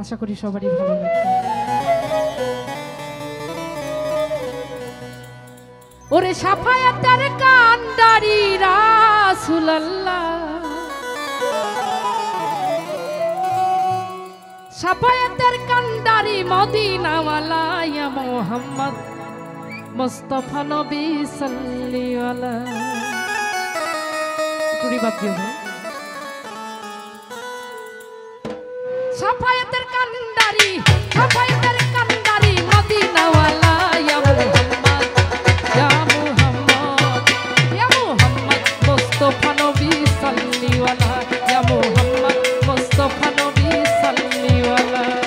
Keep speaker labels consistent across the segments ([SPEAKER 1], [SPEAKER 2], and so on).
[SPEAKER 1] আশা করি সবারই ভালো লাগবে। ওরে সাফায়াতের কান্ডারি রাসূলুল্লাহ, সাফায়াতের কান্ডারি মদিনাওয়ালা ইয়া মুহাম্মদ মুস্তাফা নবী সাল্লাল্লাহু আলাইহি টুরি বাদ দিও। সাফায়াতের কান্ডারি, সাফায়াতের কান্ডারি মদিনাওয়ালা ইয়া মুহাম্মদ, ইয়া মুহাম্মদ, ইয়া মুহাম্মদ মুস্তাফা নবী সাল্লাল্লাহু আলাইহি, ইয়া মুহাম্মদ মুস্তাফা নবী সাল্লাল্লাহু আলাইহি।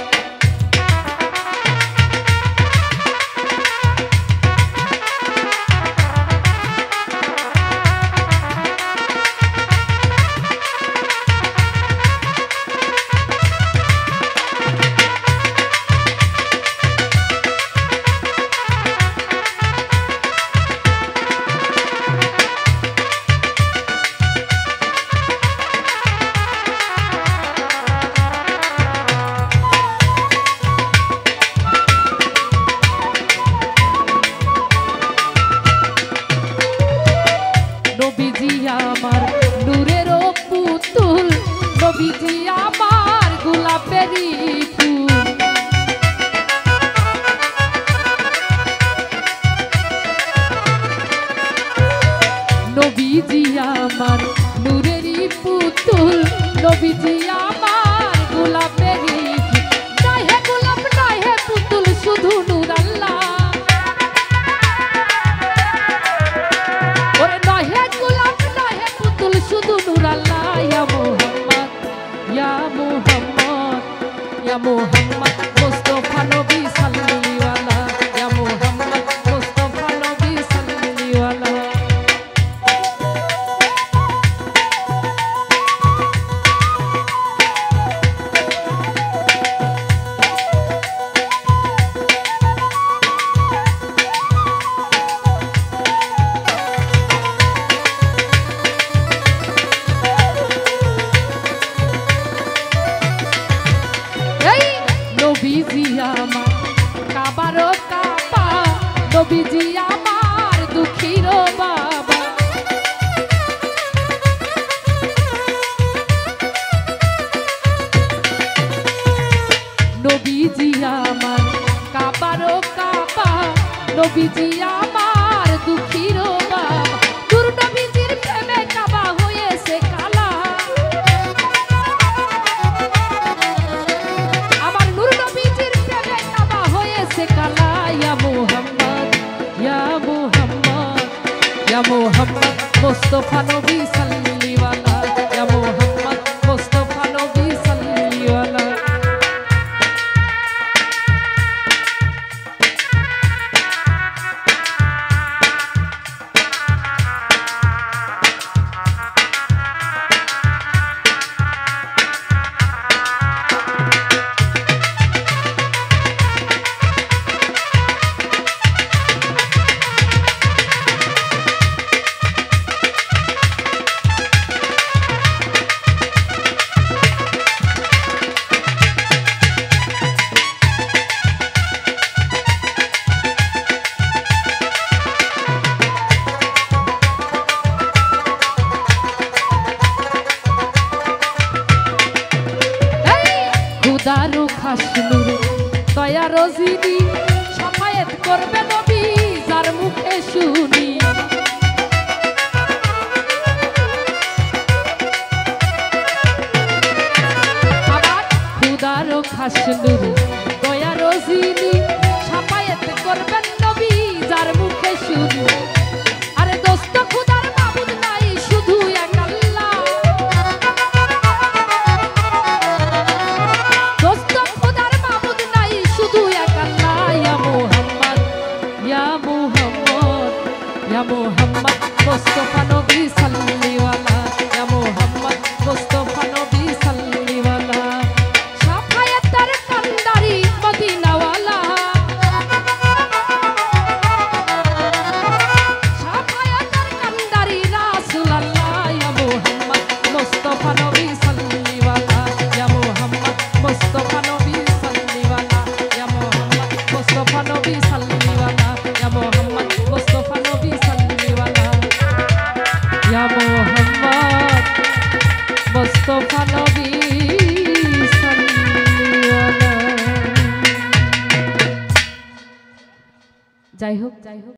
[SPEAKER 1] নবীজি আমার নূরের পুতুল, নবীজি আমার গোলাপেরই ফুল, নবীজি আমার নূরেরই পুতুল, নবীজি আমার গোলাপেরই ফুল। নাই হে গোলাপ নাই হে পুতুল, শুধু নূর আল্লাহ। শুধু নূর আল্লাহ। ইয়া মুহাম্মদ, ইয়া মুহাম্মদ, ইয়া মুহাম্মদ মুস্তাফা নবী সাল্লাল্লাহু আলাইহি, ইয়া মুহাম্মদ মুস্তাফা নবী সাল্লাল্লাহু আলাইহি। নবীজি আমার কাবার কাবা, নবীজি আমার দুঃখীর বাবা, নবীজি আমার কাবার কাবা, নবীজি আমার দুঃখীর বাবা। নূর নবীজির প্রেমে কাবা হয়েছে কালা, কালা। ইয়া মুহাম্মদ, ইয়া মুহাম্মদ, ইয়া মুহাম্মদ মুস্তাফা নবী সাল্লাল্লাহু আলাইহি, ইয়া মুহাম্মদ মুস্তাফা নবী সাল্লাল্লাহু আলাইহি। দারু খাসনুর দয়া রজিনি, সাফায়াত করবে নবী যার মুখে শুনি। আবার খুদার খাসনুর দয়া রজিনি, সাফায়াত করবেন নবী যার মুখে শুনি। আরে দোস্ত খুদার মাবুদ নাই, শুধু এক আল্লাহ। দোস্ত খুদার মাবুদ নাই, শুধু এক আল্লাহ। ইয়া মুহাম্মদ, ইয়া মুহাম্মদ, ইয়া মুহাম্মদ মুস্তাফা নবী সাল্লাল্লাহু আলাইহি, ইয়া মুহাম্মদ মুস্তাফা নবী সাল্লাল্লাহু আলাইহি। সাফায়াতের কান্ডারি মদিনাওয়ালা, সাফায়াতের মুস্তাফা নবী সাল্লাল্লাহু। যাই হোক